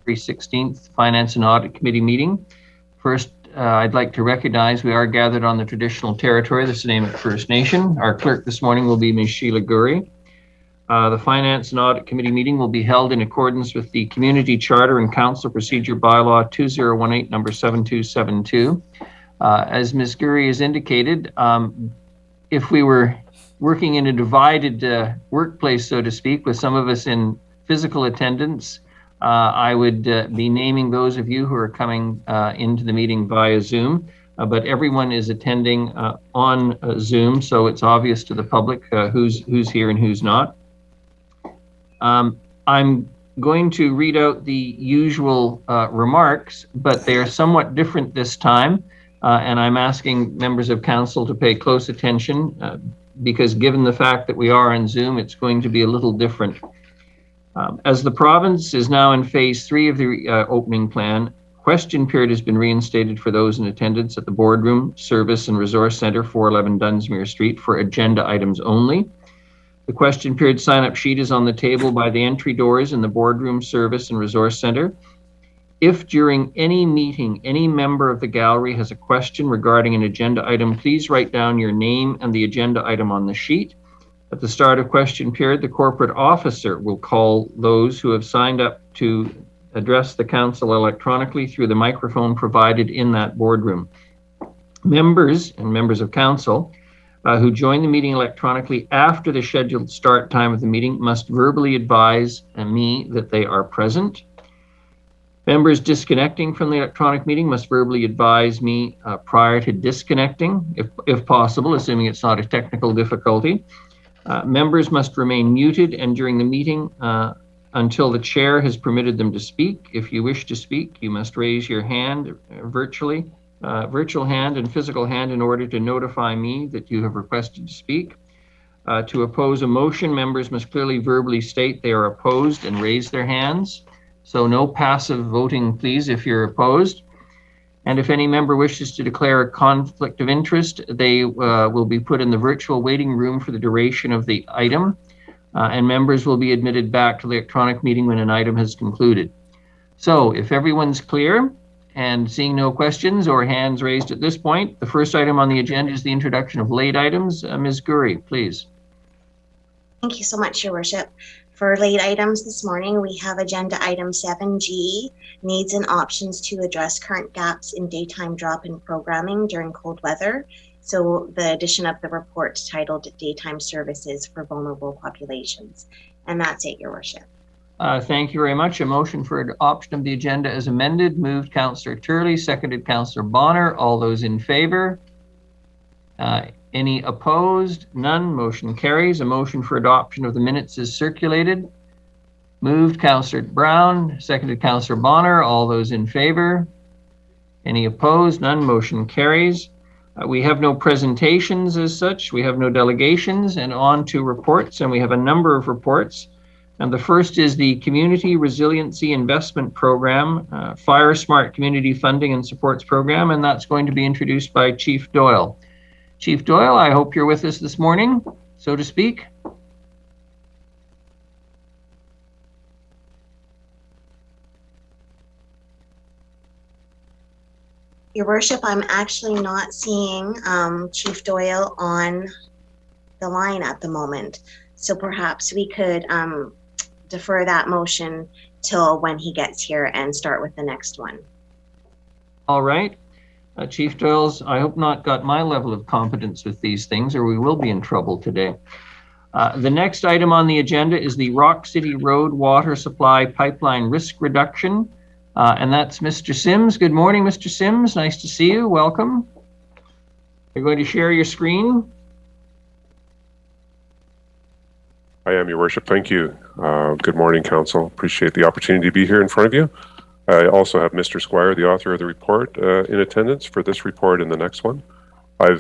February 16th Finance and Audit Committee meeting. First, I'd like to recognize we are gathered on the traditional territory, the Snuneymuxw First Nation. Our clerk this morning will be Ms. Sheila Gurry. The Finance and Audit Committee meeting will be held in accordance with the Community Charter and Council Procedure Bylaw 2018, number 7272. As Ms. Gurry has indicated, if we were working in a divided workplace, so to speak, with some of us in physical attendance, I would be naming those of you who are coming into the meeting via Zoom, but everyone is attending on Zoom, so it's obvious to the public who's here and who's not. I'm going to read out the usual remarks, but they are somewhat different this time, and I'm asking members of council to pay close attention because given the fact that we are on Zoom, it's going to be a little different. As the province is now in phase 3 of the opening plan, question period has been reinstated for those in attendance at the Boardroom, Service and Resource Centre, 411 Dunsmuir Street for agenda items only. The question period sign-up sheet is on the table by the entry doors in the Boardroom, Service and Resource Centre. If during any meeting, any member of the gallery has a question regarding an agenda item, please write down your name and the agenda item on the sheet. At the start of question period, the corporate officer will call those who have signed up to address the council electronically through the microphone provided in that boardroom. Members and members of council who join the meeting electronically after the scheduled start time of the meeting must verbally advise me that they are present. Members disconnecting from the electronic meeting must verbally advise me prior to disconnecting, if possible, assuming it's not a technical difficulty. Members must remain muted and during the meeting until the chair has permitted them to speak. If you wish to speak, you must raise your hand virtual hand and physical hand in order to notify me that you have requested to speak. To oppose a motion, members must clearly verbally state they are opposed and raise their hands. So no passive voting, please, if you're opposed. And if any member wishes to declare a conflict of interest, they will be put in the virtual waiting room for the duration of the item, and members will be admitted back to the electronic meeting when an item has concluded. So if everyone's clear and seeing no questions or hands raised at this point, the first item on the agenda is the introduction of late items. Ms. Gurry, please. Thank you so much, Your Worship. For late items this morning, we have agenda item 7G, needs and options to address current gaps in daytime drop-in programming during cold weather. So the addition of the report titled Daytime Services for Vulnerable Populations. And that's it, Your Worship. Thank you very much. A motion for adoption of the agenda as amended. Moved Councillor Turley, seconded Councillor Bonner. All those in favor? Any opposed? None. Motion carries. A motion for adoption of the minutes is circulated. Moved Councillor Brown, seconded Councillor Bonner. All those in favor? Any opposed? None. Motion carries. We have no presentations as such. We have no delegations, and on to reports, and we have a number of reports. And the first is the Community Resiliency Investment Program, Fire Smart Community Funding and Supports Program, and that's going to be introduced by Chief Doyle. Chief Doyle, I hope you're with us this morning, so to speak. Your Worship, I'm actually not seeing Chief Doyle on the line at the moment. So perhaps we could defer that motion till when he gets here and start with the next one. All right. Chief Doyle's, I hope not got my level of competence with these things or we will be in trouble today. The next item on the agenda is the Rock City Road Water Supply Pipeline Risk Reduction. And that's Mr. Sims. Good morning, Mr. Sims. Nice to see you. Welcome. You're going to share your screen. I am, Your Worship. Thank you. Good morning, Council. Appreciate the opportunity to be here in front of you. I also have Mr. Squire, the author of the report, in attendance for this report and the next one. I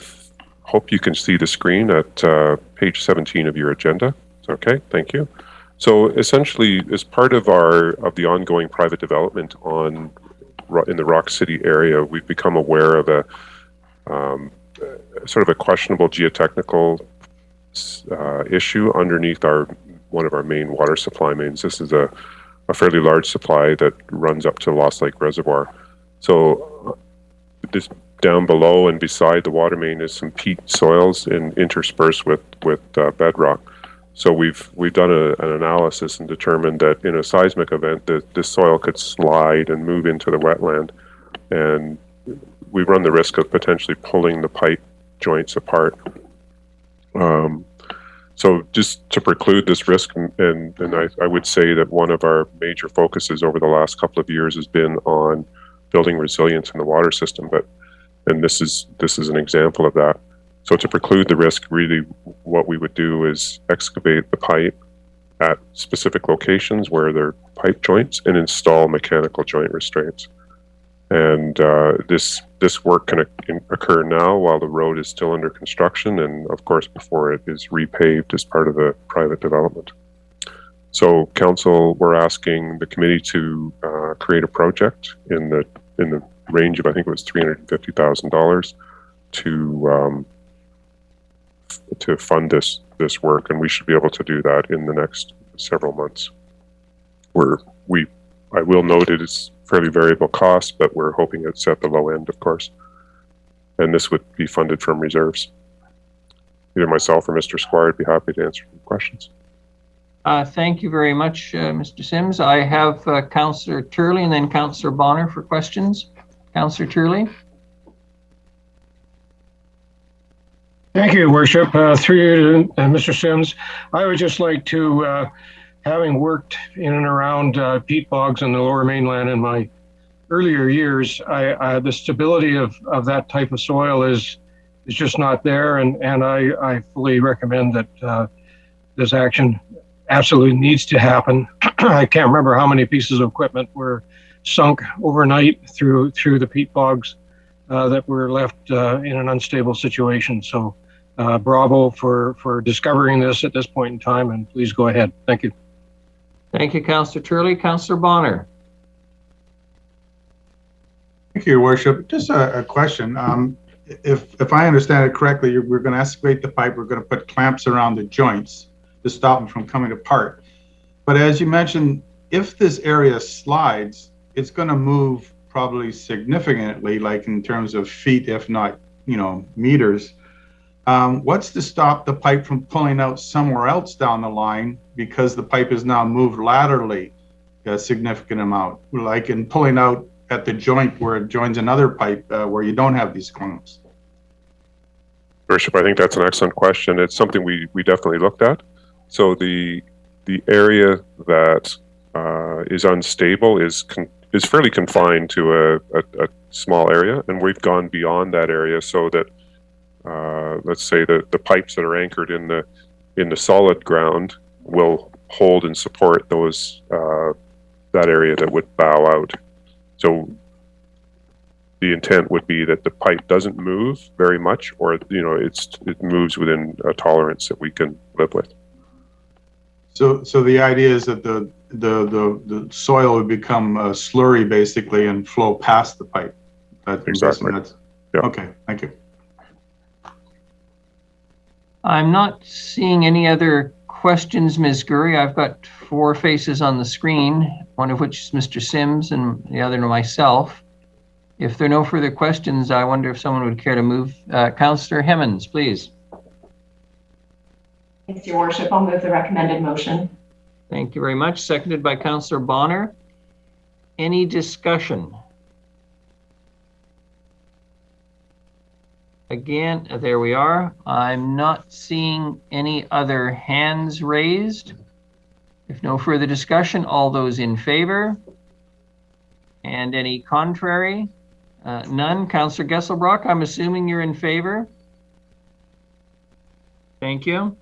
hope you can see the screen at page 17 of your agenda. It's okay. Thank you. So essentially, as part of the ongoing private development in the Rock City area, we've become aware of a sort of a questionable geotechnical issue underneath one of our main water supply mains. This is a a fairly large supply that runs up to Lost Lake Reservoir. So this down below and beside the water main is some peat soils and interspersed with bedrock. So we've done an analysis and determined that in a seismic event that this soil could slide and move into the wetland, and we run the risk of potentially pulling the pipe joints apart. So just to preclude this risk, and I would say that one of our major focuses over the last couple of years has been on building resilience in the water system, and this is an example of that. So to preclude the risk, really what we would do is excavate the pipe at specific locations where there are pipe joints and install mechanical joint restraints. And this work can occur now while the road is still under construction, and of course before it is repaved as part of the private development. So council, we're asking the committee to create a project in the range of, I think it was $350,000 to fund this work, and we should be able to do that in the next several months. I will note it is fairly variable cost, but we're hoping it's at the low end, of course. And this would be funded from reserves. Either myself or Mr. Squire would be happy to answer any questions. Thank you very much, Mr. Sims. I have Councillor Turley and then Councillor Bonner for questions. Councillor Turley. Thank you, Worship. Through you to Mr. Sims, I would just like to, having worked in and around peat bogs on the lower mainland in my earlier years, the stability of that type of soil is just not there, and I fully recommend that this action absolutely needs to happen. I can't remember how many pieces of equipment were sunk overnight through the peat bogs that were left in an unstable situation. So bravo for discovering this at this point in time, and please go ahead. Thank you. Thank you, Councillor Turley. Councillor Bonner. Thank you, Your Worship. Just a question. If I understand it correctly, we're going to excavate the pipe. We're going to put clamps around the joints to stop them from coming apart. But as you mentioned, if this area slides, it's going to move probably significantly, like in terms of feet, if not, meters. What's to stop the pipe from pulling out somewhere else down the line, because the pipe is now moved laterally a significant amount, like in pulling out at the joint where it joins another pipe where you don't have these clamps? Worship, I think that's an excellent question. It's something we definitely looked at. So the area that is unstable is fairly confined to a small area, and we've gone beyond that area so that let's say that the pipes that are anchored in the solid ground will hold and support those that area that would bow out. So the intent would be that the pipe doesn't move very much, or it moves within a tolerance that we can live with. So the idea is that the soil would become slurry basically and flow past the pipe. Exactly. Yeah. Okay. Thank you. I'm not seeing any other questions, Ms. Gurry. I've got 4 faces on the screen, one of which is Mr. Sims and the other myself. If there are no further questions, I wonder if someone would care to move. Councillor Hemmons, please. Thanks, Your Worship. I'll move the recommended motion. Thank you very much. Seconded by Councillor Bonner. Any discussion? Again, there we are. I'm not seeing any other hands raised. If no further discussion, all those in favor? And any contrary? None. Councillor Gesselbrock, I'm assuming you're in favor? Thank you.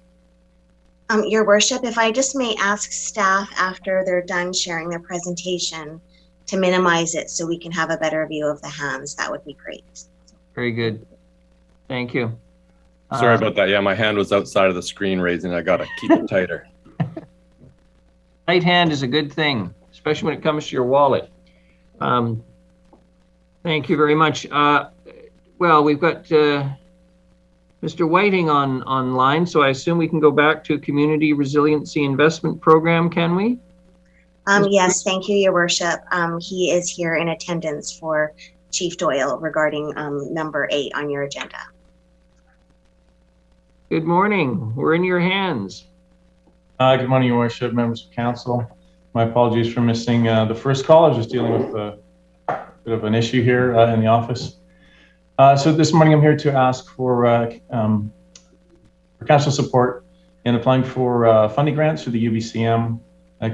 Your Worship, if I just may ask staff after they're done sharing their presentation to minimize it so we can have a better view of the hands, that would be great. Very good. Thank you. Sorry about that. Yeah, my hand was outside of the screen raising. I got to keep it tighter. Right hand is a good thing, especially when it comes to your wallet. Thank you very much. Well, we've got Mr. Whiting online, so I assume we can go back to Community Resiliency Investment Program, can we? Yes, thank you, Your Worship. He is here in attendance for Chief Doyle regarding number 8 on your agenda. Good morning. We're in your hands. Good morning, Your Worship, members of council. My apologies for missing the first call. I was just dealing with a bit of an issue here in the office. So this morning I'm here to ask for council support in applying for funding grants through the UBCM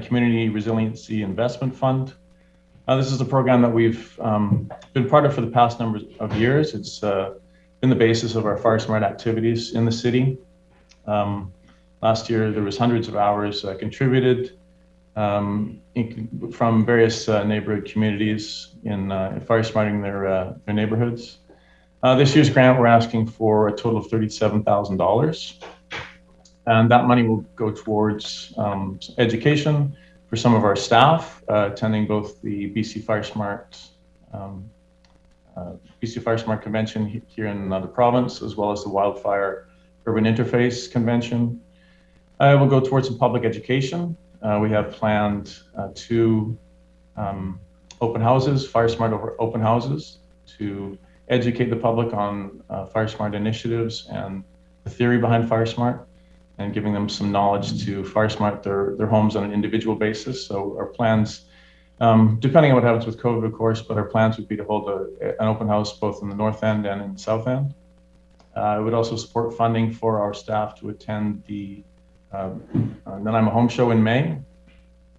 Community Resiliency Investment Fund. This is a program that we've been part of for the past number of years. It's been the basis of our Fire Smart activities in the city. Last year, there was hundreds of hours contributed from various neighborhood communities in fire smarting their neighborhoods. This year's grant, we're asking for a total of $37,000. And that money will go towards education for some of our staff attending both the BC Fire Smart Convention here in the province, as well as the Wildfire Urban Interface Convention. It will go towards some public education. We have planned 2 open houses, Fire Smart open houses, to educate the public on Fire Smart initiatives and the theory behind Fire Smart, and giving them some knowledge to Fire Smart their homes on an individual basis. So our plans, depending on what happens with COVID, of course, but our plans would be to hold an open house both in the north end and in the south end. I would also support funding for our staff to attend the Nanaimo Home Show in May,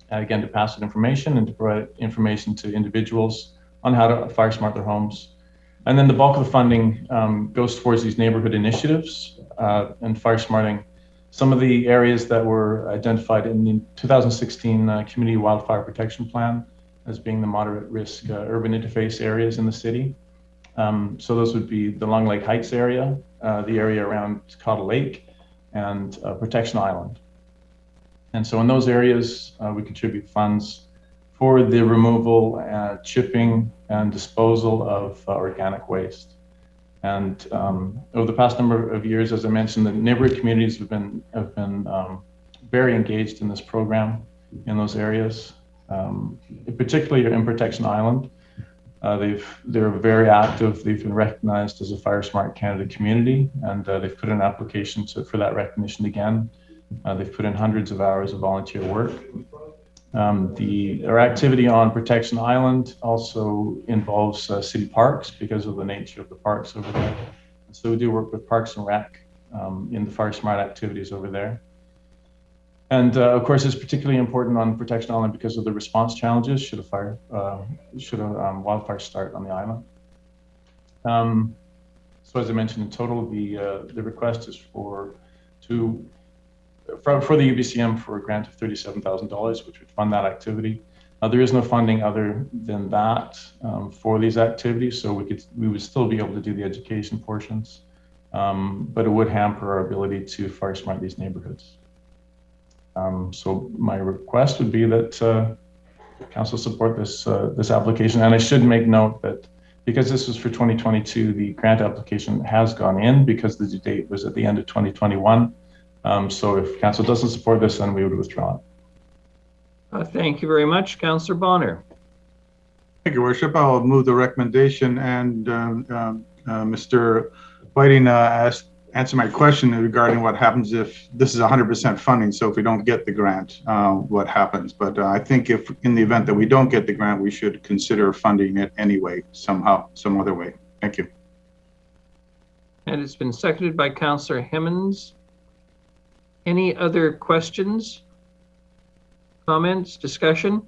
again, to pass out information and to provide information to individuals on how to Fire Smart their homes. And then the bulk of the funding goes towards these neighborhood initiatives and Fire Smarting some of the areas that were identified in the 2016 Community Wildfire Protection Plan as being the moderate risk urban interface areas in the city. So those would be the Long Lake Heights area, the area around Cotta Lake, and Protection Island. And so in those areas, we contribute funds for the removal, chipping, and disposal of organic waste. And over the past number of years, as I mentioned, the neighborhood communities have been very engaged in this program in those areas, particularly in Protection Island. They're very active. They've been recognized as a Fire Smart Canada community, and they've put in an application for that recognition again. They've put in hundreds of hours of volunteer work. Our activity on Protection Island also involves city parks because of the nature of the parks over there. So we do work with Parks and Rec in the Fire Smart activities over there. And of course, it's particularly important on Protection Island because of the response challenges should a wildfire start on the island. So as I mentioned, in total, the request is for the UBCM for a grant of $37,000, which would fund that activity. There is no funding other than that for these activities, so we would still be able to do the education portions, but it would hamper our ability to Fire Smart these neighborhoods. So my request would be that council support this application. And I should make note that because this was for 2022, the grant application has gone in because the due date was at the end of 2021. So if council doesn't support this, then we would withdraw it. Thank you very much, Councillor Bonner. Thank you, Worship. I'll move the recommendation, and Mr. Whiting answer my question regarding what happens if this is 100% funding. So if we don't get the grant, what happens? But I think if in the event that we don't get the grant, we should consider funding it anyway, somehow, some other way. Thank you. And it's been seconded by Councillor Hemmons. Any other questions, comments, discussion?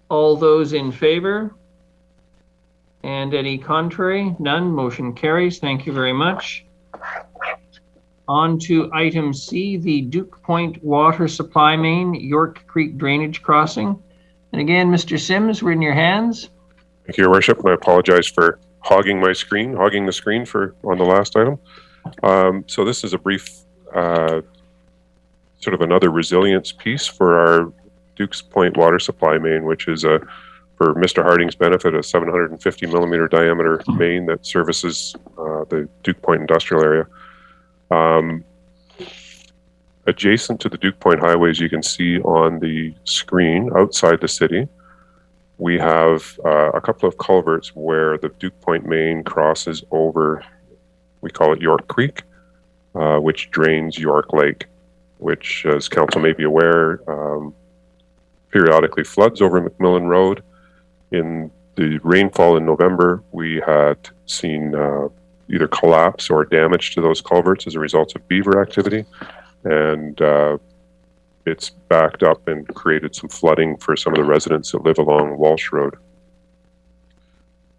All those in favor? And any contrary? None. Motion carries. Thank you very much. On to item C, the Duke Point Water Supply Main, York Creek Drainage Crossing. And again, Mr. Sims, we're in your hands. Thank you, Your Worship. I apologize for hogging the screen on the last item. So this is a brief sort of another resilience piece for our Duke's Point water supply main, which is for Mr. Harding's benefit, a 750 millimeter diameter main that services the Duke Point industrial area. adjacent to the Duke Point Highway, as you can see on the screen outside the city, we have a couple of culverts where the Duke Point main crosses over, we call it York Creek, which drains York Lake, which, as council may be aware, periodically floods over McMillan Road. In the rainfall in November, we had seen either collapse or damage to those culverts as a result of beaver activity. And it's backed up and created some flooding for some of the residents that live along Walsh Road.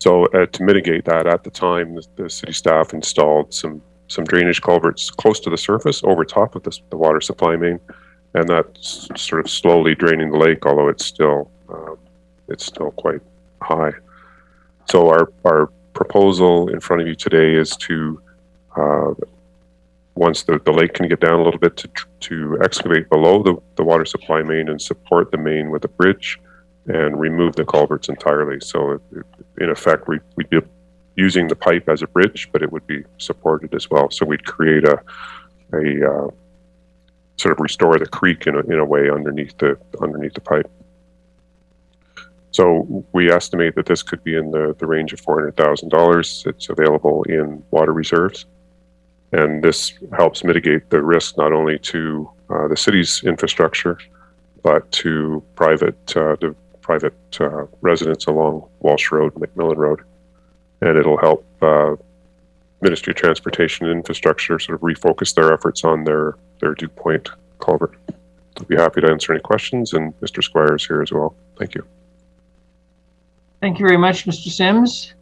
So to mitigate that, at the time, the city staff installed some drainage culverts close to the surface over top of the water supply main. And that's sort of slowly draining the lake, although it's still quite high. So our proposal in front of you today is to, once the lake can get down a little bit, to excavate below the water supply main and support the main with a bridge and remove the culverts entirely. So in effect, we'd be using the pipe as a bridge, but it would be supported as well. So we'd create a sort of restore the creek in a way underneath the pipe. So we estimate that this could be in the range of $400,000. It's available in water reserves. And this helps mitigate the risk not only to the city's infrastructure, but to private residents along Walsh Road, McMillan Road. And it'll help Ministry of Transportation and Infrastructure sort of refocus their efforts on their Duke Point culvert. I'll be happy to answer any questions, and Mr. Squire is here as well. Thank you. Thank you very much, Mr. Sims.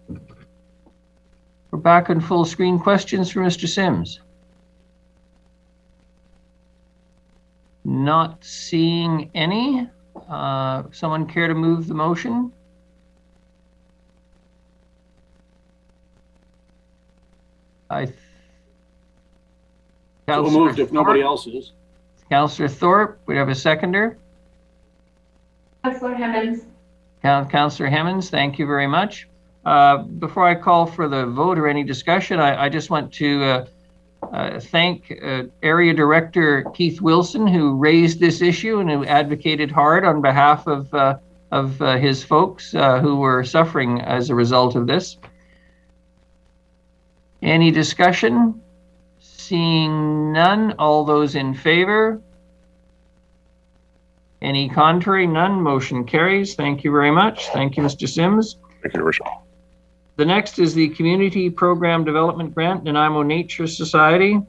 We're back on full screen. Questions for Mr. Sims? Not seeing any. Someone care to move the motion? So moved if nobody else is. Councillor Thorpe, we have a seconder. Councillor Hemmons. Councillor Hemmons, thank you very much. Before I call for the vote or any discussion, I just want to thank Area Director Keith Wilson, who raised this issue and who advocated hard on behalf of his folks who were suffering as a result of this. Any discussion? Seeing none, all those in favor? Any contrary? None. Motion carries. Thank you very much. Thank you, Mr. Sims. Thank you, Your Worship. The next is the Community Program Development Grant, Nanaimo Nature Society.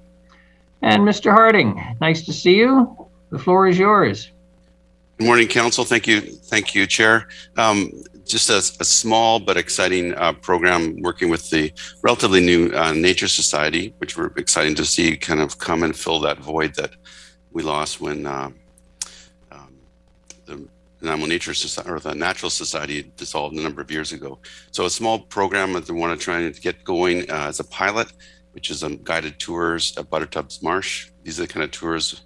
And Mr. Harding, nice to see you. The floor is yours. Good morning, Council. Thank you, Chair. Just a small but exciting program working with the relatively new Nature Society, which we're exciting to see kind of come and fill that void that we lost when the Nanaimo Nature Society, or the Natural Society, dissolved a number of years ago. So a small program that they want to try and get going as a pilot, which is guided tours at Buttertubs Marsh. These are the kind of tours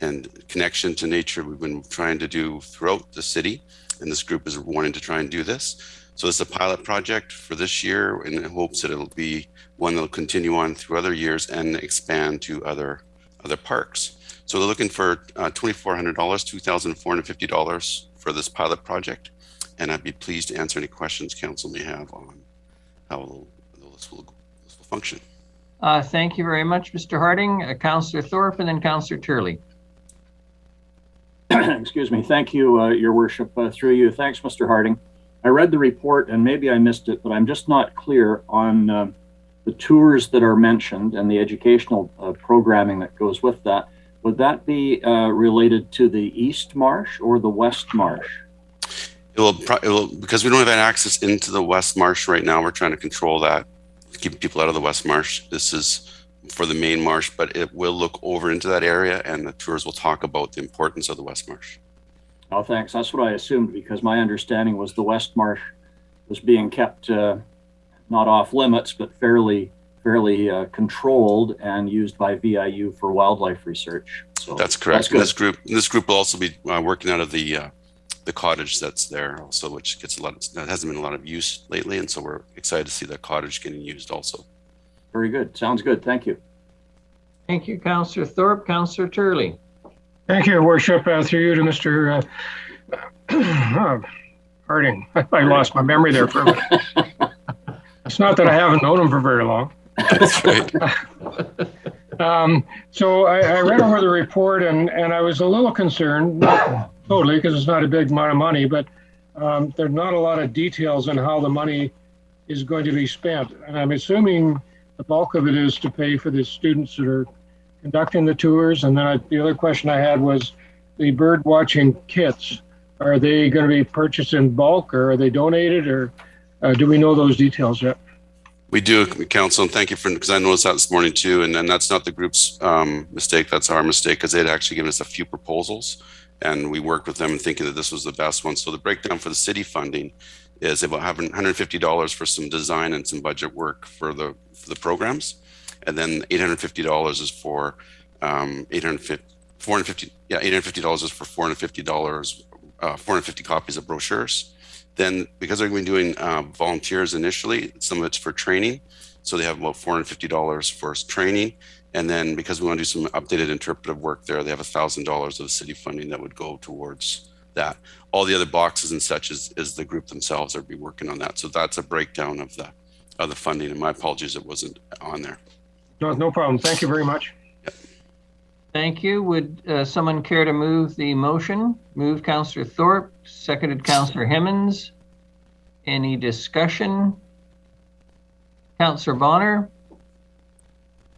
and connection to nature we've been trying to do throughout the city. And this group is wanting to try and do this. So it's a pilot project for this year in hopes that it'll be one that'll continue on through other years and expand to other parks. So they're looking for $2,400, $2,450 for this pilot project. And I'd be pleased to answer any questions council may have on how this will function. Thank you very much, Mr. Harding. Councillor Thorpe and then Councillor Turley. Excuse me. Thank you, Your Worship. Through you. Thanks, Mr. Harding. I read the report and maybe I missed it, but I'm just not clear on the tours that are mentioned and the educational programming that goes with that. Would that be related to the East Marsh or the West Marsh? It will, because we don't have access into the West Marsh right now. We're trying to control that, keep people out of the West Marsh. This is for the main marsh, but it will look over into that area and the tours will talk about the importance of the West Marsh. Oh, thanks. That's what I assumed, because my understanding was the West Marsh was being kept not off limits, but fairly controlled and used by VIU for wildlife research. So that's correct. That's this group will also be working out of the cottage that's there also, which gets that hasn't been a lot of use lately, and so we're excited to see that cottage getting used also. Very good. Sounds good. Thank you. Thank you, Councillor Thorpe. Councillor Turley. Thank you, Your Worship. Through you to Mr. Harding. I lost my memory there for a minute. It's not that I haven't known him for very long. That's right. So I read over the report and I was a little concerned, not totally, because it's not a big amount of money, but there's not a lot of details on how the money is going to be spent. And I'm assuming the bulk of it is to pay for the students that are conducting the tours. And then the other question I had was the bird watching kits. Are they going to be purchased in bulk, or are they donated, or do we know those details yet? We do, Council, and thank you for, because I noticed that this morning too, and that's not the group's mistake, that's our mistake, because they'd actually given us a few proposals, and we worked with them thinking that this was the best one. So the breakdown for the city funding is about having $150 for some design and some budget work for the programs, and then $850 is for $450 is for $450, 450 copies of brochures. Then, because they're going to be doing volunteers initially, some of it's for training. So they have about $450 for training. And then because we want to do some updated interpretive work there, they have $1,000 of city funding that would go towards that. All the other boxes and such is the group themselves that will be working on that. So that's a breakdown of the funding. And my apologies, it wasn't on there. No problem. Thank you very much. Thank you. Would someone care to move the motion? Moved Councillor Thorpe, seconded Councillor Hemmens. Any discussion? Councillor Bonner?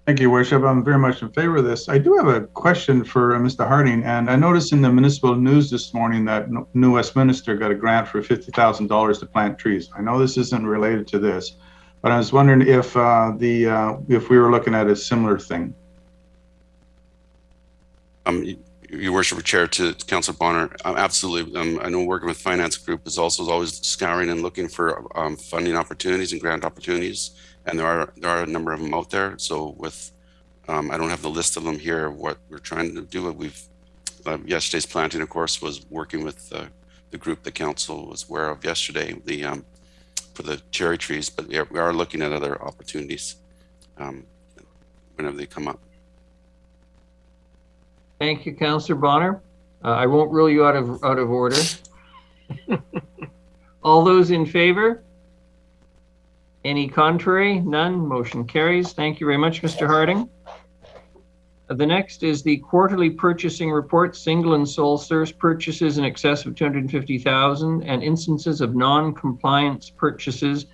Thank you, Your Worship. I'm very much in favor of this. I do have a question for Mr. Harding, and I noticed in the municipal news this morning that New Westminster got a grant for $50,000 to plant trees. I know this isn't related to this, but I was wondering if if we were looking at a similar thing. Your Worship, Chair, to Councillor Bonner, absolutely. I know working with Finance Group is always scouring and looking for funding opportunities and grant opportunities, and there are a number of them out there. So with, I don't have the list of them here. What we're trying to do, yesterday's planting, of course, was working with the group the council was aware of yesterday, for the cherry trees. But we are looking at other opportunities whenever they come up. Thank you, Councillor Bonner. I won't rule you out of order. All those in favor? Any contrary? None. Motion carries. Thank you very much, Mr. Harding. The next is the quarterly purchasing report, single and sole source purchases in excess of $250,000 and instances of non-compliance purchases.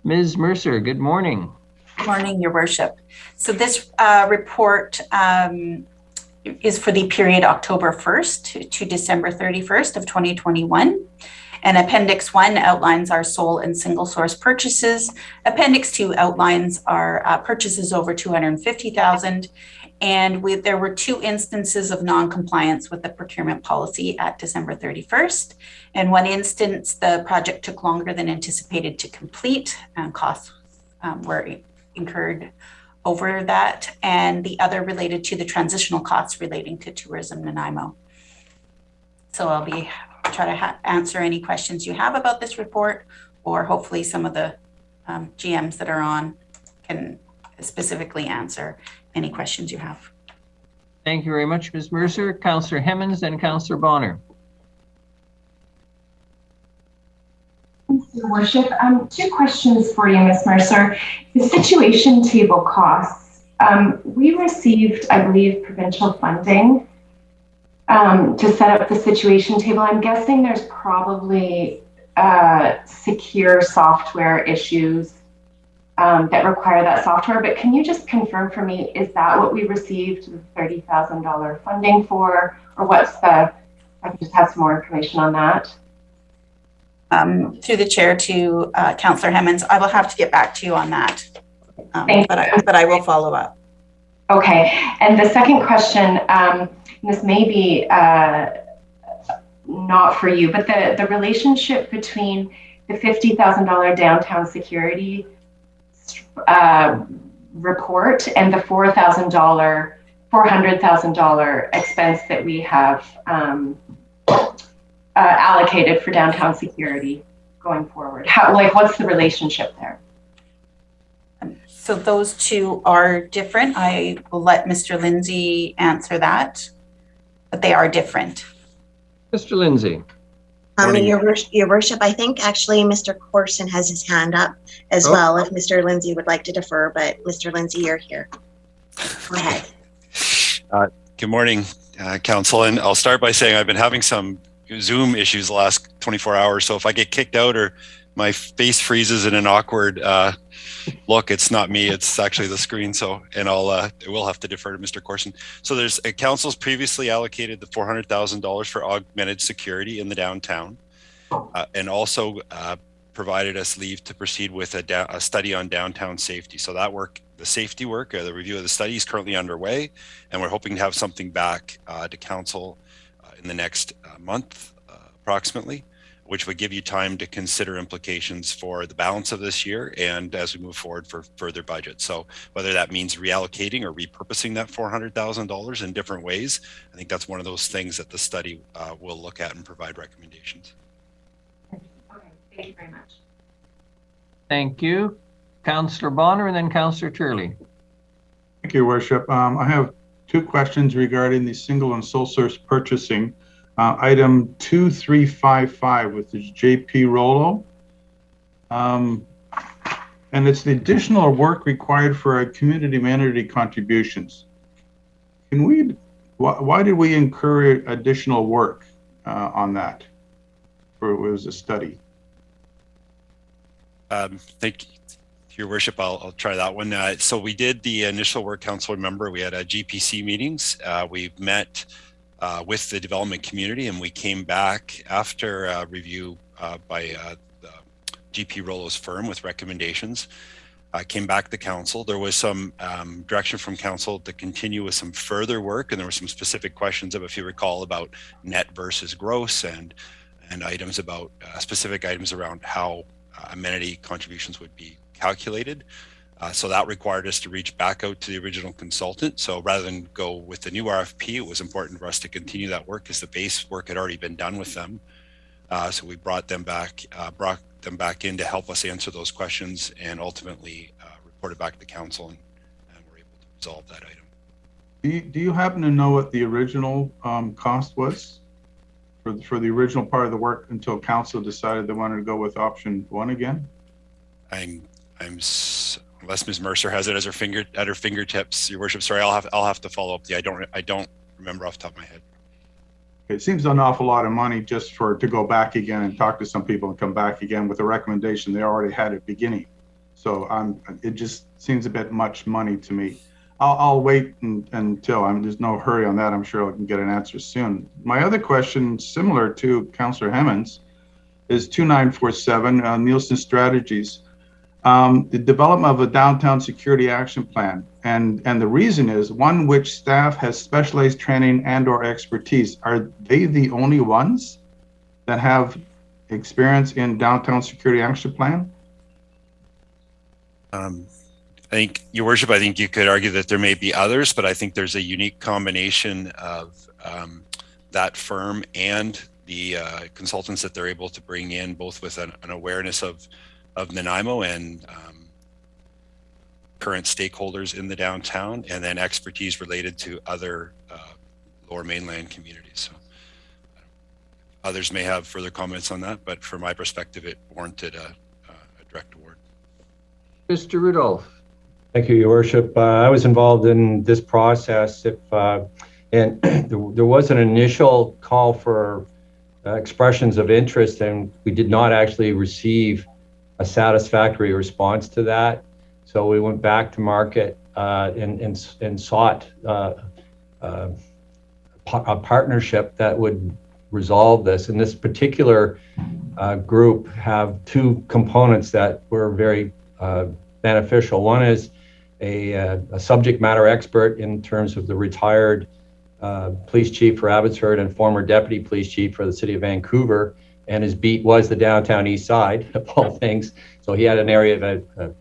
Ms. Mercer, good morning. Good morning, Your Worship. So this report is for the period October 1st to December 31st of 2021. And Appendix 1 outlines our sole and single source purchases. Appendix 2 outlines our purchases over $250,000. And there were 2 instances of non-compliance with the procurement policy at December 31st. In one instance, the project took longer than anticipated to complete, and costs were incurred over that, and the other related to the transitional costs relating to tourism Nanaimo. So I'll try to answer any questions you have about this report, or hopefully some of the GMs that are on can specifically answer any questions you have. Thank you very much, Ms. Mercer. Councillor Hemmens and Councillor Bonner. Your Worship, 2 questions for you, Ms. Mercer. The situation table costs. We received, I believe, provincial funding to set up the situation table. I'm guessing there's probably secure software issues that require that software, but can you just confirm for me, is that what we received the $30,000 funding for, or what's I can just have some more information on that? Through the chair to Councillor Hemmens, I will have to get back to you on that, but I will follow up. Okay, and the second question, this may be not for you, but the relationship between the $50,000 downtown security report and the $400,000 expense that we have allocated for downtown security going forward? What's the relationship there? So those 2 are different. I will let Mr. Lindsay answer that. but they are different. Mr. Lindsay. Morning. Your worship, I think actually Mr. Corson has his hand up as well, if Mr. Lindsay would like to defer, but Mr. Lindsay, you're here. Go ahead. Good morning, Council. And I'll start by saying I've been having some Zoom issues the last 24 hours. So if I get kicked out or my face freezes in an awkward look, it's not me, it's actually the screen. So, and I will have to defer to Mr. Corson. So there's council's previously allocated the $400,000 for augmented security in the downtown, and also provided us leave to proceed with a study on downtown safety. So that work, the safety work, the review of the study is currently underway, and we're hoping to have something back to council in the next month, approximately, which would give you time to consider implications for the balance of this year and as we move forward for further budget. So whether that means reallocating or repurposing that $400,000 in different ways, I think that's one of those things that the study will look at and provide recommendations. Okay, thank you very much. Thank you. Councillor Bonner and then Councillor Turley. Thank you, Worship. I have two questions regarding the single and sole source purchasing. Item 2355 with the JP Rollo. And it's the additional work required for our community amenity contributions. Can we, why did we incur additional work on that? Or it was a study? Thank you, Your Worship. I'll try that one. So we did the initial work, council. Remember, we had GPC meetings. We've met with the development community, and we came back after review by GP Rollo's firm with recommendations. Came back to council. There was some direction from council to continue with some further work, and there were some specific questions, if you recall, about net versus gross, and items about specific items around how amenity contributions would be calculated. So that required us to reach back out to the original consultant. So rather than go with the new RFP, it was important for us to continue that work because the base work had already been done with them. So we brought them back in to help us answer those questions, and ultimately reported back to council, and were able to resolve that item. Do you happen to know what the original cost was for the original part of the work until council decided they wanted to go with option one again? Unless Ms. Mercer has it at her fingertips, Your Worship. Sorry, I'll have to follow up. I don't remember off the top of my head. It seems an awful lot of money just to go back again and talk to some people and come back again with a recommendation they already had at the beginning. So it just seems a bit much money to me. I'll wait until there's no hurry on that. I'm sure I can get an answer soon. My other question, similar to Councillor Hemmons, is 2947 Nielsen Strategies. The development of a downtown security action plan, and the reason is one which staff has specialized training and/or expertise. Are they the only ones that have experience in downtown security action plan? I think, Your Worship, I think you could argue that there may be others, but I think there's a unique combination of that firm and the consultants that they're able to bring in, both with an awareness of Nanaimo and current stakeholders in the downtown, and then expertise related to other lower mainland communities. So others may have further comments on that, but from my perspective, it warranted a direct award. Mr. Rudolph. Thank you, Your Worship. I was involved in this process, and there was an initial call for expressions of interest, and we did not actually receive a satisfactory response to that. So we went back to market and sought a partnership that would resolve this. And this particular group have two components that were very beneficial. One is a subject matter expert in terms of the retired police chief for Abbotsford and former deputy police chief for the city of Vancouver, and his beat was the downtown east side of all things. So he had an area of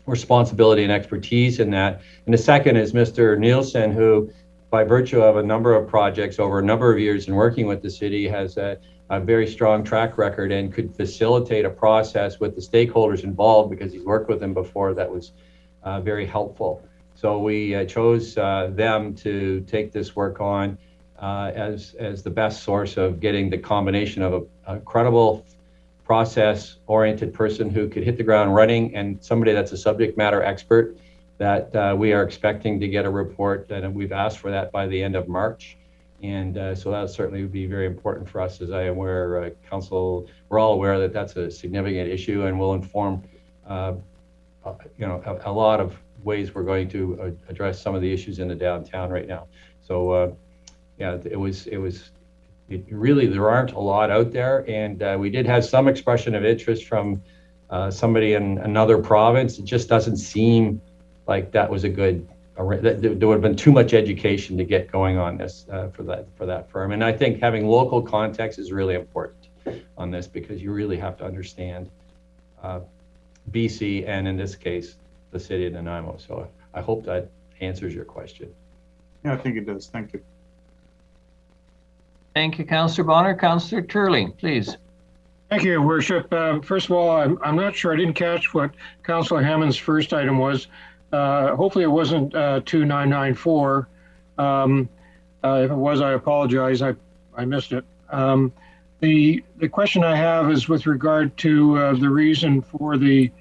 responsibility and expertise in that. And the second is Mr. Nielsen, who, by virtue of a number of projects over a number of years and working with the city, has a very strong track record and could facilitate a process with the stakeholders involved, because he's worked with them before, that was very helpful. So we chose them to take this work on. as the best source of getting the combination of a credible, process-oriented person who could hit the ground running and somebody that's a subject matter expert. That we are expecting to get a report, and we've asked for that by the end of March. And so that certainly would be very important for us. As I am aware, Council, we're all aware that that's a significant issue and will inform a lot of ways we're going to address some of the issues in the downtown right now. So yeah, it really, there aren't a lot out there, and we did have some expression of interest from somebody in another province. It just doesn't seem like that was a good, there would have been too much education to get going on this for that firm. And I think having local context is really important on this, because you really have to understand BC, and in this case, the city of Nanaimo. So I hope that answers your question. Yeah, I think it does. Thank you. Thank you, Councillor Bonner. Councillor Turley, please. Thank you, Your Worship. First of all, I'm not sure, I didn't catch what Councillor Hammond's first item was. Hopefully it wasn't 2994. If it was, I apologize. I missed it. The question I have is with regard to the reason for the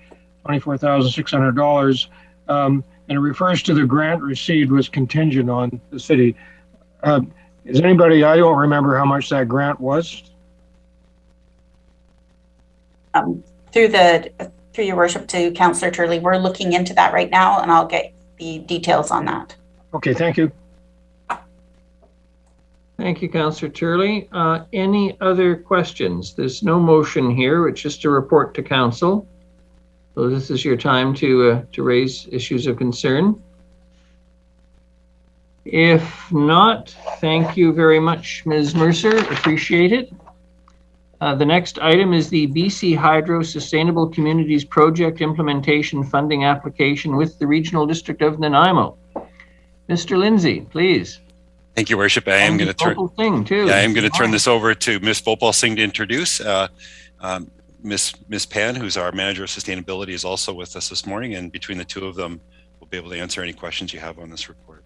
$24,600, and it refers to the grant received was contingent on the city. Is anybody, I don't remember how much that grant was. Through your worship to Councillor Turley, we're looking into that right now, and I'll get the details on that. Okay, thank you. Thank you, Councillor Turley. Any other questions? There's no motion here. It's just a report to council. So this is your time to raise issues of concern. If not, thank you very much, Ms. Mercer. Appreciate it. The next item is the BC Hydro Sustainable Communities Project Implementation Funding Application with the Regional District of Nanaimo. Mr. Lindsay, please. Thank you, Worship. I am going to turn this over to Ms. Bhopal Singh to introduce. Ms. Pan, who's our Manager of Sustainability, is also with us this morning, and between the two of them, we'll be able to answer any questions you have on this report.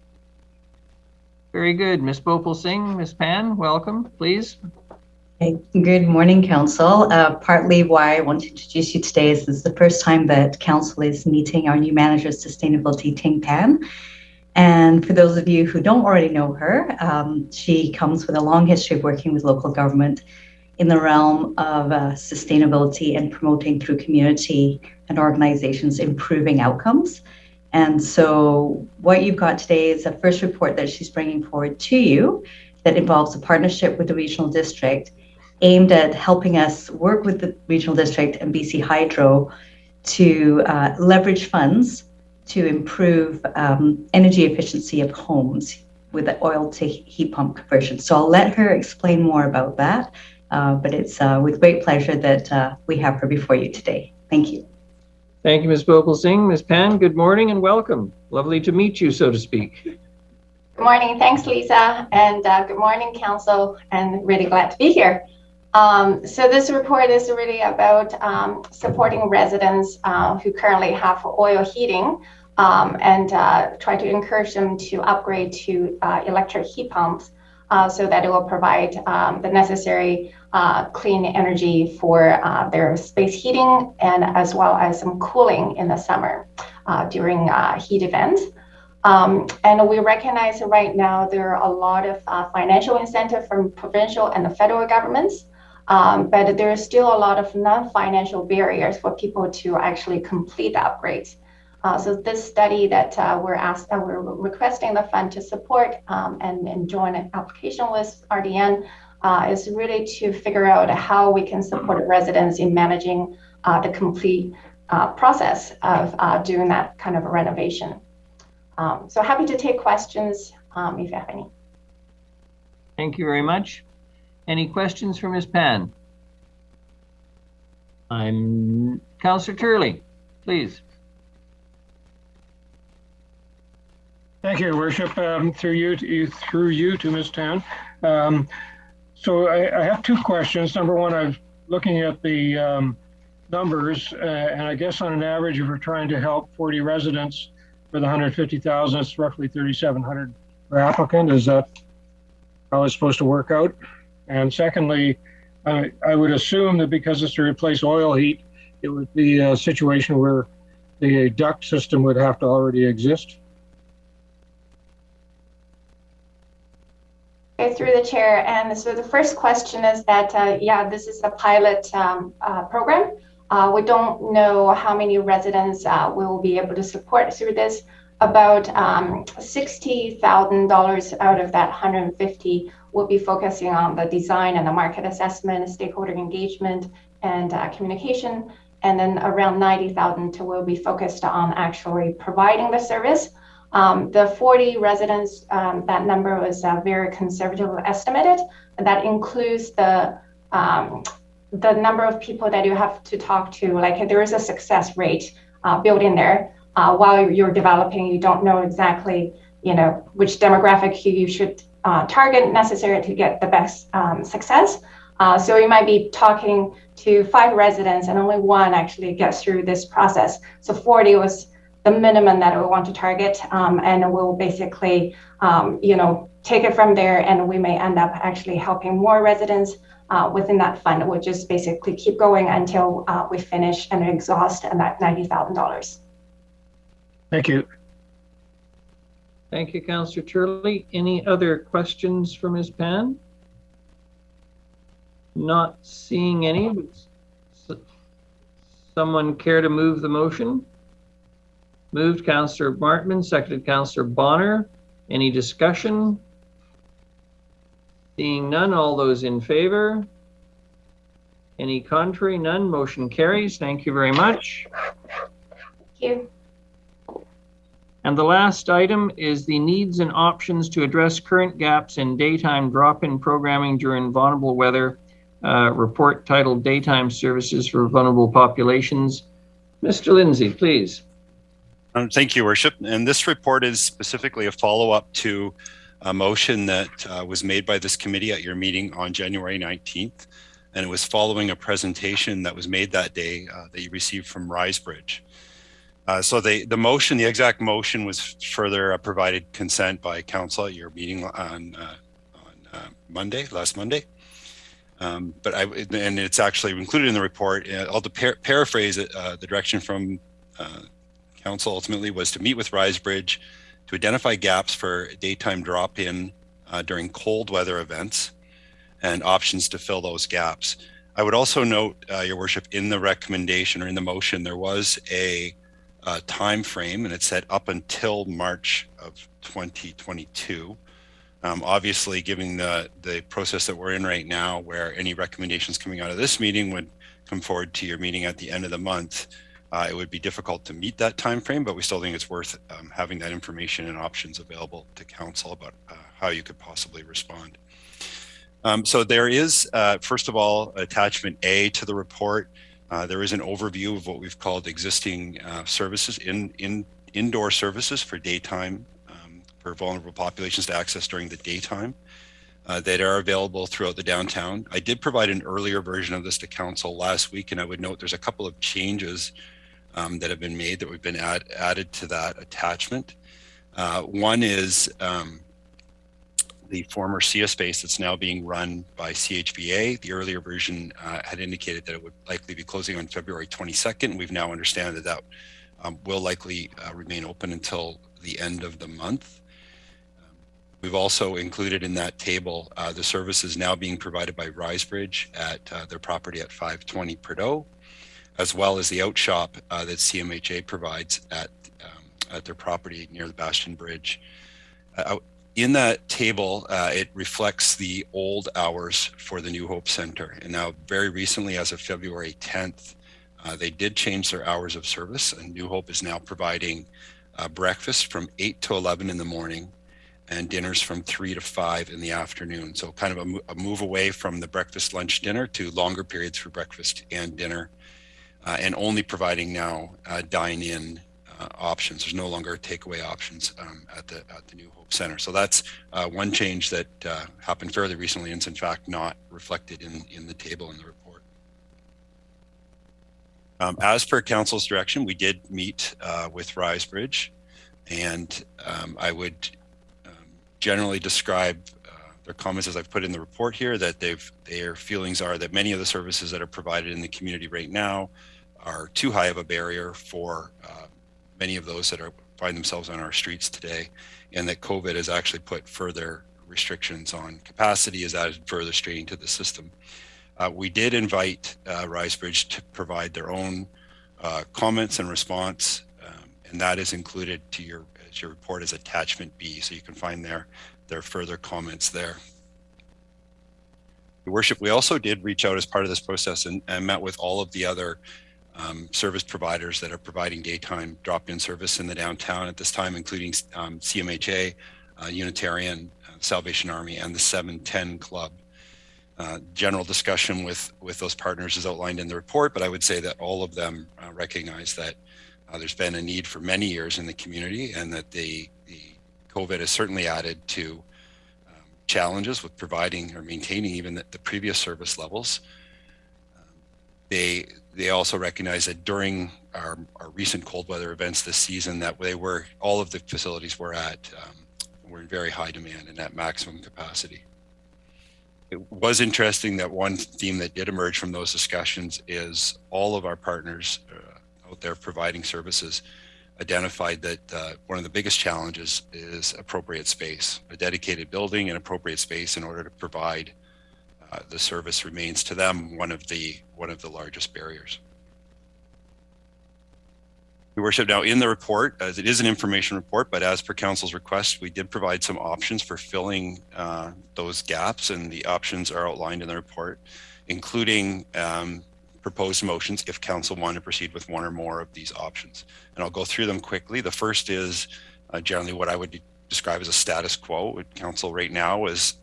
Very good. Ms. Bhopal Singh, Ms. Pan, welcome, please. Good morning, Council. Partly why I want to introduce you today is this is the first time that Council is meeting our new Manager of Sustainability, Ting Pan. And for those of you who don't already know her, she comes with a long history of working with local government in the realm of sustainability and promoting through community and organizations improving outcomes. And so what you've got today is a first report that she's bringing forward to you that involves a partnership with the regional district aimed at helping us work with the regional district and BC Hydro to leverage funds to improve energy efficiency of homes with the oil to heat pump conversion. So I'll let her explain more about that, but it's with great pleasure that we have her before you today. Thank you. Thank you, Ms. Bhopal Singh. Ms. Pan, good morning and welcome. Lovely to meet you, so to speak. Good morning. Thanks, Lisa. And good morning, Council, and really glad to be here. So this report is really about supporting residents who currently have oil heating and try to encourage them to upgrade to electric heat pumps so that it will provide the necessary clean energy for their space heating and as well as some cooling in the summer during heat events. And we recognize that right now there are a lot of financial incentive from provincial and the federal governments, but there is still a lot of non-financial barriers for people to actually complete the upgrades. So this study that we're requesting the fund to support and join an application with RDN is really to figure out how we can support residents in managing the complete process of doing that kind of a renovation. So happy to take questions if you have any. Thank you very much. Any questions for Ms. Pan? Councillor Turley, please. Thank you, Your Worship. Through you to Ms. Tan. So I have two questions. Number one, I'm looking at the numbers, and I guess on an average, if we're trying to help 40 residents for the 150,000, it's roughly 3,700 per applicant. Is that how it's supposed to work out. And secondly, I would assume that because it's to replace oil heat, it would be a situation where the duct system would have to already exist. Okay, through the chair. And so the first question is that, yeah, this is a pilot program. We don't know how many residents we will be able to support through this. About $60,000 out of that 150 will be focusing on the design and the market assessment, stakeholder engagement, and communication. And then around 90,000 will be focused on actually providing the service. The 40 residents, that number was very conservatively estimated. That includes the number of people that you have to talk to. Like there is a success rate built in there. While you're developing, you don't know exactly, which demographic you should target necessarily to get the best success. So you might be talking to 5 residents and only 1 actually gets through this process. So 40 was the minimum that we want to target, and we'll basically, take it from there, and we may end up actually helping more residents within that fund. We'll just basically keep going until we finish and exhaust that $90,000. Thank you. Thank you, Councillor Turley. Any other questions for Ms. Pan? Not seeing any. Would someone care to move the motion? Moved Councillor Martman, seconded Councillor Bonner. Any discussion? Seeing none, all those in favor? Any contrary? None. Motion carries. Thank you very much. Thank you. And the last item is the needs and options to address current gaps in daytime drop-in programming during vulnerable weather, report titled Daytime Services for Vulnerable Populations. Mr. Lindsay, please. Thank you, Worship. And this report is specifically a follow-up to a motion that was made by this committee at your meeting on January 19th. And it was following a presentation that was made that day that you received from Risebridge. So the motion, the exact motion, was further provided consent by council at your meeting on Monday, last Monday. And it's actually included in the report. I'll paraphrase it. The direction from council ultimately was to meet with Risebridge to identify gaps for daytime drop-in during cold weather events and options to fill those gaps. I would also note, Your Worship, in the recommendation or in the motion, there was a time frame, and it said up until March of 2022. Obviously, given the process that we're in right now, where any recommendations coming out of this meeting would come forward to your meeting at the end of the month, it would be difficult to meet that time frame, but we still think it's worth having that information and options available to council about how you could possibly respond. So there is, first of all, attachment A to the report. There is an overview of what we've called existing services, indoor services for daytime, for vulnerable populations to access during the daytime that are available throughout the downtown. I did provide an earlier version of this to council last week, and I would note there's a couple of changes that have been made that we've been added to that attachment. One is the former SIA space that's now being run by CHVA. The earlier version had indicated that it would likely be closing on February 22nd. We've now understand that will likely remain open until the end of the month. We've also included in that table the services now being provided by Risebridge at their property at 520 Prideaux, as well as the outshop that CMHA provides at their property near the Bastion Bridge. In that table, it reflects the old hours for the New Hope Center. And now very recently, as of February 10th, they did change their hours of service, and New Hope is now providing breakfast from 8 to 11 in the morning and dinners from 3 to 5 in the afternoon. So kind of a move away from the breakfast, lunch, dinner to longer periods for breakfast and dinner, and only providing now dine-in options. There's no longer takeaway options at the New Hope Center. So that's one change that happened fairly recently, and it's in fact not reflected in the table in the report. As per council's direction, we did meet with Risebridge, and I would generally describe their comments, as I've put in the report here, that their feelings are that many of the services that are provided in the community right now are too high of a barrier for many of those that find themselves on our streets today, and that COVID has actually put further restrictions on capacity, has added further strain to the system. We did invite Risebridge to provide their own comments and response, and that is included to your report as attachment B, so you can find their further comments there. Your Worship, we also did reach out as part of this process and met with all of the other service providers that are providing daytime drop-in service in the downtown at this time, including CMHA, Unitarian, Salvation Army, and the 710 Club. General discussion with those partners is outlined in the report, but I would say that all of them recognize that there's been a need for many years in the community, and that the COVID has certainly added to challenges with providing or maintaining even the previous service levels. They also recognize that during our recent cold weather events this season, that all of the facilities were in very high demand and at maximum capacity. It was interesting that one theme that did emerge from those discussions is all of our partners out there providing services identified that one of the biggest challenges is appropriate space. A dedicated building and appropriate space in order to provide the service remains to them one of the largest barriers. Your Worship, now in the report, as it is an information report, but as per Council's request, we did provide some options for filling those gaps, and the options are outlined in the report, including proposed motions if Council want to proceed with one or more of these options. And I'll go through them quickly. The first is generally what I would describe as a status quo. Council right now is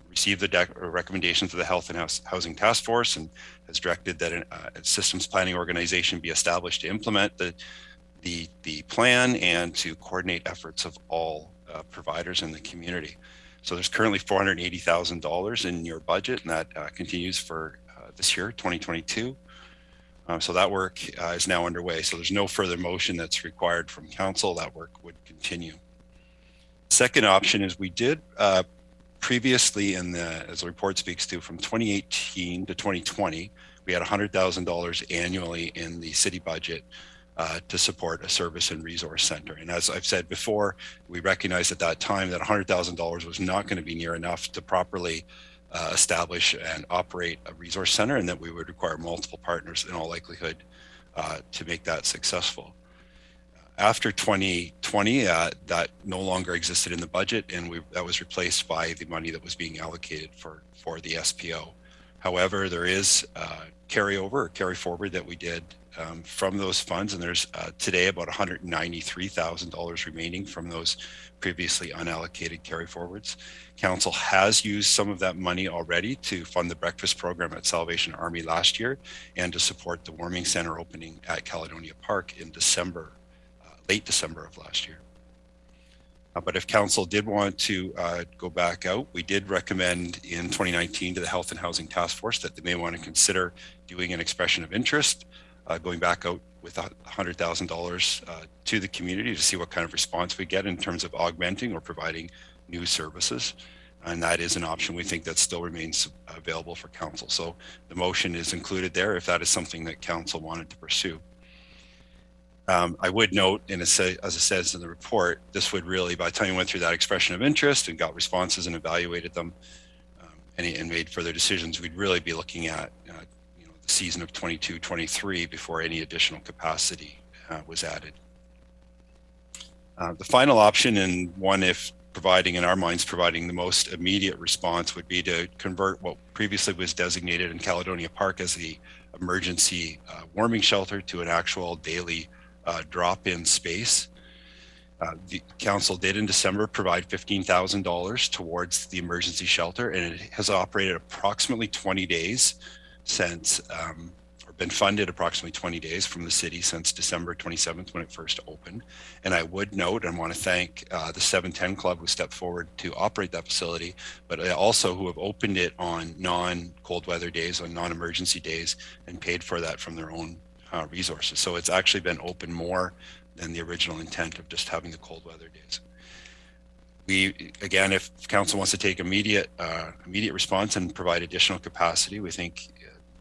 received the recommendations of the Health and Housing Task Force and has directed that a systems planning organization be established to implement the plan and to coordinate efforts of all providers in the community. So there's currently $480,000 in your budget, and that continues for this year, 2022. So that work is now underway. So there's no further motion that's required from Council. That work would continue. Second option is we did previously, as the report speaks to, from 2018 to 2020, we had $100,000 annually in the city budget to support a service and resource center. And as I've said before, we recognized at that time that $100,000 was not going to be near enough to properly establish and operate a resource center, and that we would require multiple partners in all likelihood to make that successful. After 2020, that no longer existed in the budget, and that was replaced by the money that was being allocated for the SPO. However, there is carryover or carry forward that we did from those funds, and there's today about $193,000 remaining from those previously unallocated carry forwards. Council has used some of that money already to fund the breakfast program at Salvation Army last year and to support the warming center opening at Caledonia Park in December, late December of last year. But if Council did want to go back out, we did recommend in 2019 to the Health and Housing Task Force that they may want to consider doing an expression of interest, going back out with $100,000 to the community to see what kind of response we get in terms of augmenting or providing new services. And that is an option we think that still remains available for Council. So the motion is included there if that is something that Council wanted to pursue. I would note, and as it says in the report, this would really, by the time you went through that expression of interest and got responses and evaluated them and made further decisions, we'd really be looking at the season of 22-23 before any additional capacity was added. The final option, and one if providing, in our minds, providing the most immediate response, would be to convert what previously was designated in Caledonia Park as the emergency warming shelter to an actual daily drop-in space. The Council did in December provide $15,000 towards the emergency shelter, and it has operated approximately 20 days since, or been funded approximately 20 days from the city since December 27th when it first opened. And I would note and want to thank the 710 Club who stepped forward to operate that facility, but also who have opened it on non-cold weather days, on non-emergency days, and paid for that from their own resources. So it's actually been open more than the original intent of just having the cold weather days. again, if council wants to take immediate response and provide additional capacity, we think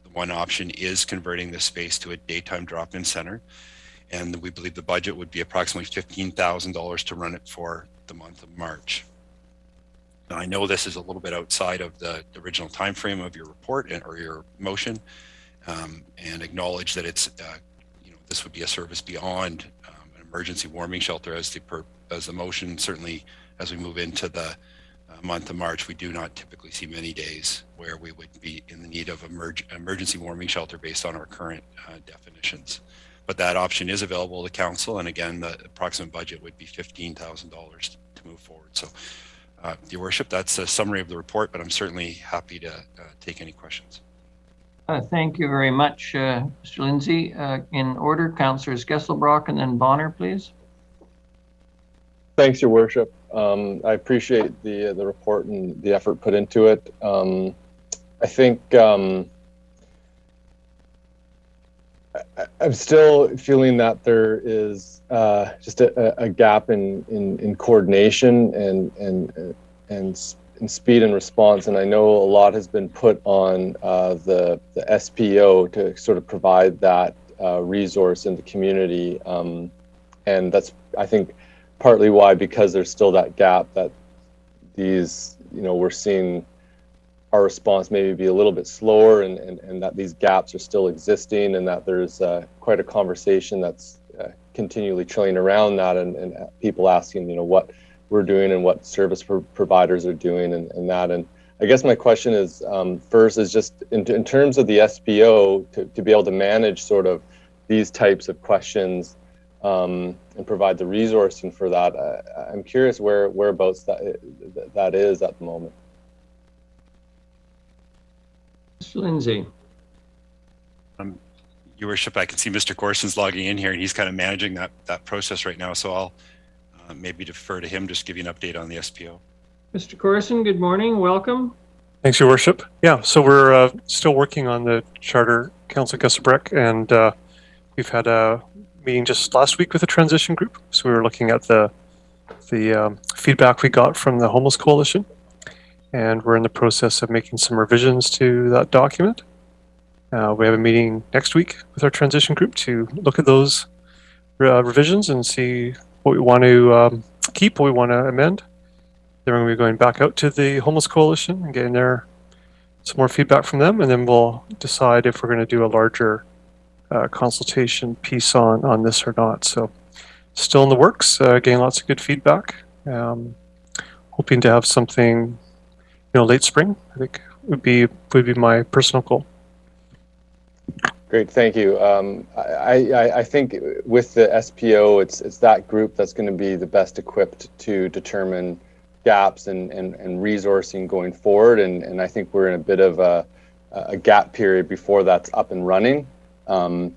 the one option is converting this space to a daytime drop-in center. And we believe the budget would be approximately $15,000 to run it for the month of March. Now, I know this is a little bit outside of the original timeframe of your report or your motion, and acknowledge that it's, this would be a service beyond an emergency warming shelter as the motion. Certainly, as we move into the month of March, we do not typically see many days where we would be in the need of emergency warming shelter based on our current definitions. But that option is available to council, and again, the approximate budget would be $15,000 to move forward. So, Your Worship, that's a summary of the report, but I'm certainly happy to take any questions. Thank you very much, Mr. Lindsay. In order, Councillors Gesselbrock and then Bonner, please. Thanks, Your Worship. I appreciate the report and the effort put into it. I think I'm still feeling that there is just a gap in coordination and speed and response. And I know a lot has been put on the SPO to sort of provide that resource in the community. And that's, I think, partly why, because there's still that gap, that these, we're seeing our response maybe be a little bit slower, and that these gaps are still existing, and that there's quite a conversation that's continually trilling around that, and people asking, what we're doing and what service providers are doing and that. And I guess my question is, first is just in terms of the SPO to be able to manage sort of these types of questions and provide the resourcing for that. I'm curious whereabouts that is at the moment. Mr. Lindsay. Your Worship, I can see Mr. Corson's logging in here, and he's kind of managing that process right now. So I'll maybe defer to him, just give you an update on the SPO. Mr. Corson, good morning. Welcome. Thanks, Your Worship. Yeah, so we're still working on the Charter, Councillor Gesselbrock, and we've had a meeting just last week with the transition group. So we were looking at the feedback we got from the Homeless Coalition, and we're in the process of making some revisions to that document. We have a meeting next week with our transition group to look at those revisions and see what we want to keep, what we want to amend. Then we're going to be going back out to the Homeless Coalition and getting some more feedback from them, and then we'll decide if we're going to do a larger consultation piece on this or not. So still in the works, getting lots of good feedback. Hoping to have something, late spring, I think would be my personal goal. Great, thank you. I think with the SPO, it's that group that's going to be the best equipped to determine gaps and resourcing going forward. And I think we're in a bit of a gap period before that's up and running, and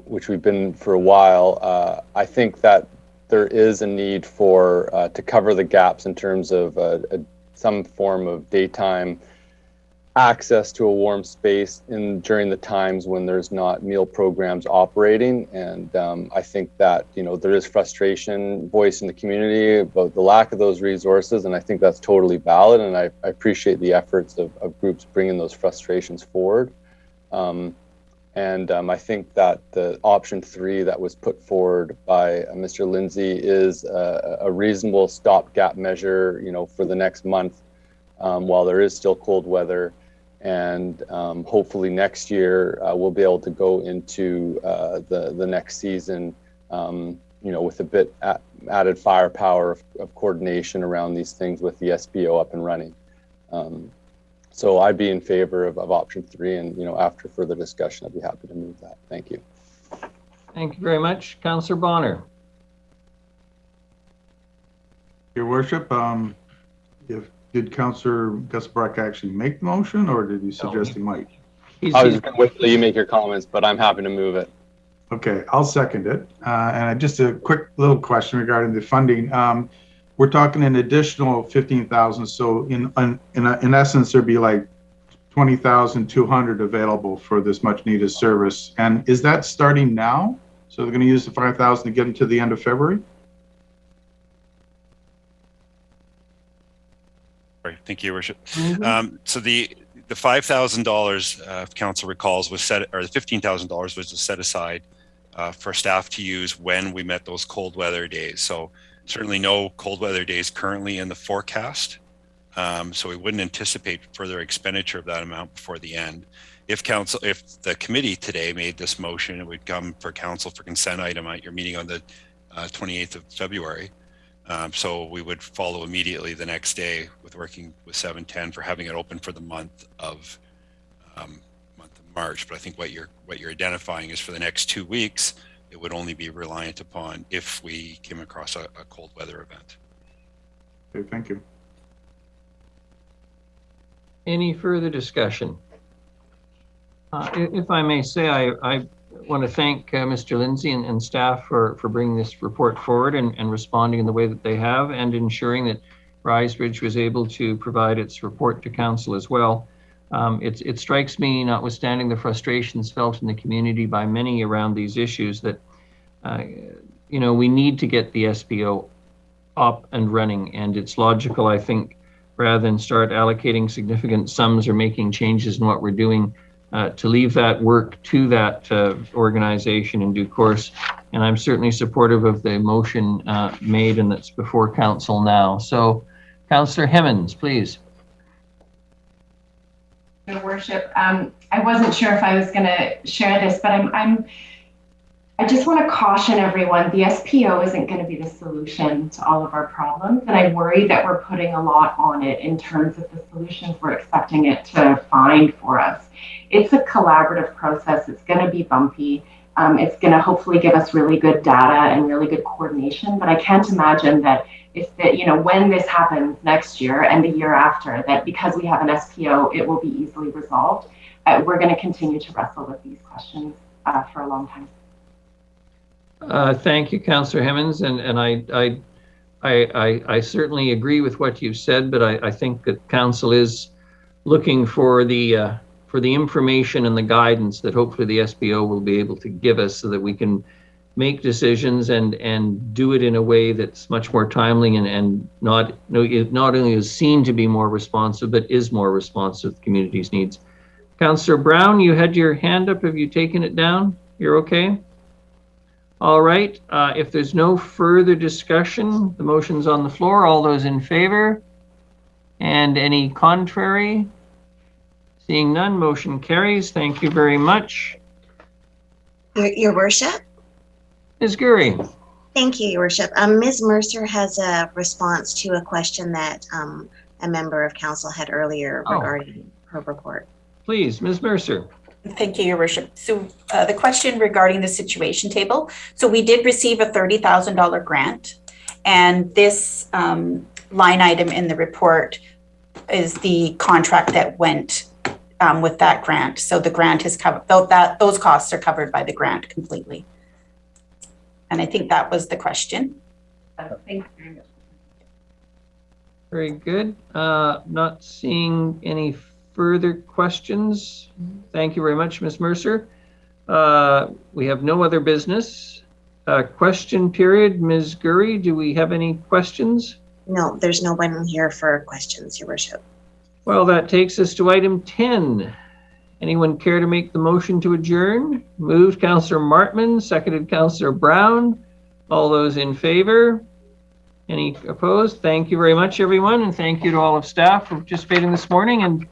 which we've been for a while. I think that there is a need to cover the gaps in terms of some form of daytime access to a warm space during the times when there's not meal programs operating. And I think that there is frustration voiced in the community about the lack of those resources, and I think that's totally valid, and I appreciate the efforts of groups bringing those frustrations forward. I think that the option 3 that was put forward by Mr. Lindsay is a reasonable stopgap measure, for the next month while there is still cold weather. And hopefully next year we'll be able to go into the next season, with a bit added firepower of coordination around these things with the SPO up and running. So I'd be in favor of option 3, and after further discussion, I'd be happy to move that. Thank you. Thank you very much, Councillor Bonner. Your Worship, did Councillor Gesselbrock actually make the motion, or did you suggest he might? I was going to wait till you make your comments, but I'm happy to move it. Okay, I'll second it. And just a quick little question regarding the funding. We're talking an additional 15,000. So in essence, there'd be like 20,200 available for this much needed service. And is that starting now? So they're going to use the 5,000 to get into the end of February? Thank you, Your Worship. So the $5,000, if council recalls, was set, or the $15,000 was set aside for staff to use when we met those cold weather days. So certainly no cold weather days currently in the forecast. So we wouldn't anticipate further expenditure of that amount before the end. If the committee today made this motion, it would come for council for consent item at your meeting on the 28th of February. So we would follow immediately the next day with working with 710 for having it open for the month of March. But I think what you're identifying is for the next 2 weeks, it would only be reliant upon if we came across a cold weather event. Okay, thank you. Any further discussion? If I may say, I want to thank Mr. Lindsay and staff for bringing this report forward and responding in the way that they have, and ensuring that Risebridge was able to provide its report to council as well. It strikes me, notwithstanding the frustrations felt in the community by many around these issues, that we need to get the SPO up and running, and it's logical, I think, rather than start allocating significant sums or making changes in what we're doing, to leave that work to that organization in due course. And I'm certainly supportive of the motion made and that's before council now. So, Councillor Hemmens, please. Your Worship, I wasn't sure if I was going to share this, but I just want to caution everyone, the SPO isn't going to be the solution to all of our problems. And I worry that we're putting a lot on it in terms of the solutions we're expecting it to find for us. It's a collaborative process. It's going to be bumpy. It's going to hopefully give us really good data and really good coordination. But I can't imagine that when this happens next year and the year after, that because we have an SPO, it will be easily resolved. We're going to continue to wrestle with these questions for a long time. Thank you, Councillor Hemmens, and I certainly agree with what you've said, but I think that council is looking for the information and the guidance that hopefully the SPO will be able to give us, so that we can make decisions and do it in a way that's much more timely and not only is seen to be more responsive, but is more responsive to the community's needs. Councillor Brown, you had your hand up. Have you taken it down? You're okay? All right. If there's no further discussion, the motion's on the floor. All those in favor? And any contrary? Seeing none, motion carries. Thank you very much. Your Worship? Ms. Gurry. Thank you, Your Worship. Ms. Mercer has a response to a question that a member of council had earlier regarding her report. Please, Ms. Mercer. Thank you, Your Worship. So the question regarding the situation table. So we did receive a $30,000 grant, and this line item in the report is the contract that went with that grant. So the grant is covered, those costs are covered by the grant completely. And I think that was the question. Thank you. Very good. Not seeing any further questions. Thank you very much, Ms. Mercer. We have no other business. Question period. Ms. Gurry, do we have any questions? No, there's no one here for questions, Your Worship. Well, that takes us to item 10. Anyone care to make the motion to adjourn? Moved Councillor Martman, seconded Councillor Brown. All those in favor? Any opposed? Thank you very much, everyone, and thank you to all of staff for participating this morning and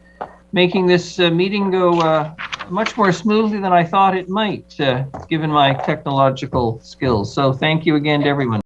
making this meeting go much more smoothly than I thought it might, given my technological skills. So thank you again to everyone.